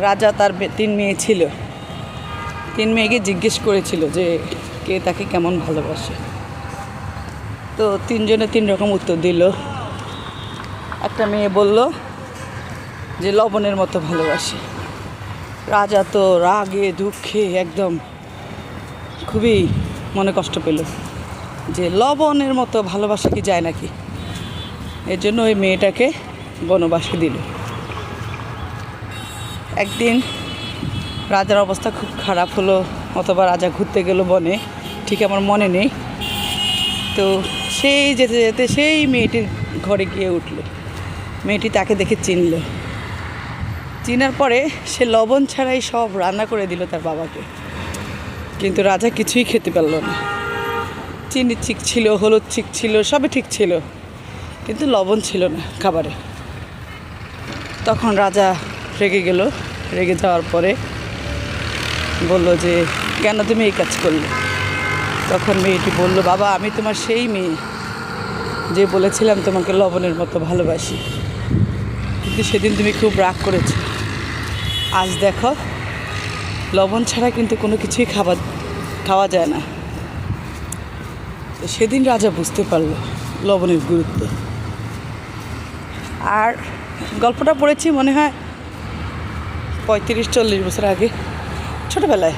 রাজা তার 3 মেয়ে ছিল। 3 মেয়েকে জিজ্ঞেস করেছিল যে কে তাকে কেমন ভালোবাসে। তো 3 জনে 3 রকম উত্তর দিল। একটা মেয়ে বলল যে লবণের মতো ভালোবাসে। রাজা তো রাগে দুঃখে একদম খুবই মনে কষ্ট পেল যে লবণের মতো ভালোবাসা কি যায় নাকি। এর জন্য ওই মেয়েটাকে বনবাসে দিল। একদিন রাজার অবস্থা খুব খারাপ হলো, অথবা রাজা ঘুরতে গেল বনে, ঠিক আমার মনে নেই। তো সেই যেতে যেতে সেই মেয়েটির ঘরে গিয়ে উঠল। মেয়েটি তাকে দেখে চিনল। চিনার পরে সে লবণ ছাড়াই সব রান্না করে দিল তার বাবাকে। কিন্তু রাজা কিছুই খেতে পারল না। চিনি ঠিক ছিল, হলুদ ঠিক ছিল, সবই ঠিক ছিল, কিন্তু লবণ ছিল না খাবারে। তখন রাজা রেগে গেল। রেগে যাওয়ার পরে বলল যে কেন তুমি এই কাজ করলে। তখন মেয়েটি বলল, বাবা আমি তোমার সেই মেয়ে যে বলেছিলাম তোমাকে লবণের মতো ভালোবাসি, কিন্তু সেদিন তুমি খুব রাগ করেছো। আজ দেখো লবণ ছাড়া কিন্তু কোনো কিছুই খাওয়া যায় না। তো সেদিন রাজা বুঝতে পারল লবণের গুরুত্ব। আর গল্পটা পড়েছি মনে হয় 35-40 বছর আগে, ছোটোবেলায়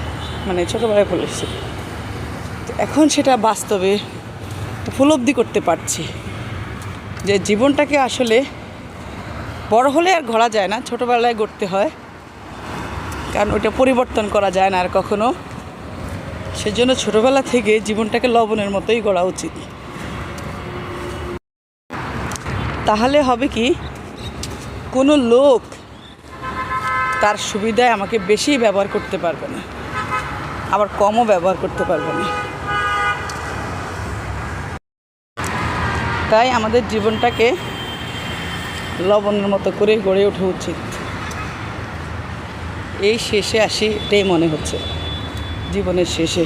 পড়েছি। তো এখন সেটা বাস্তবে উপলব্ধি করতে পারছি যে জীবনটাকে আসলে বড় হলে আর গড়া যায় না, ছোটোবেলায় গড়তে হয়, কারণ ওইটা পরিবর্তন করা যায় না আর কখনো। সেজন্য ছোটোবেলা থেকে জীবনটাকে লবণের মতোই গড়া উচিত। তাহলে হবে কি, কোনো লোক তার সুবিধায় আমাকে বেশি ব্যবহার করতে পারবে না, আবার কমও ব্যবহার করতে পারবে না। তাই আমাদের জীবনটাকে লবণের মতো করে গড়ে ওঠা উচিত। এই শেষে আসি, এটাই মনে হচ্ছে জীবনের শেষে।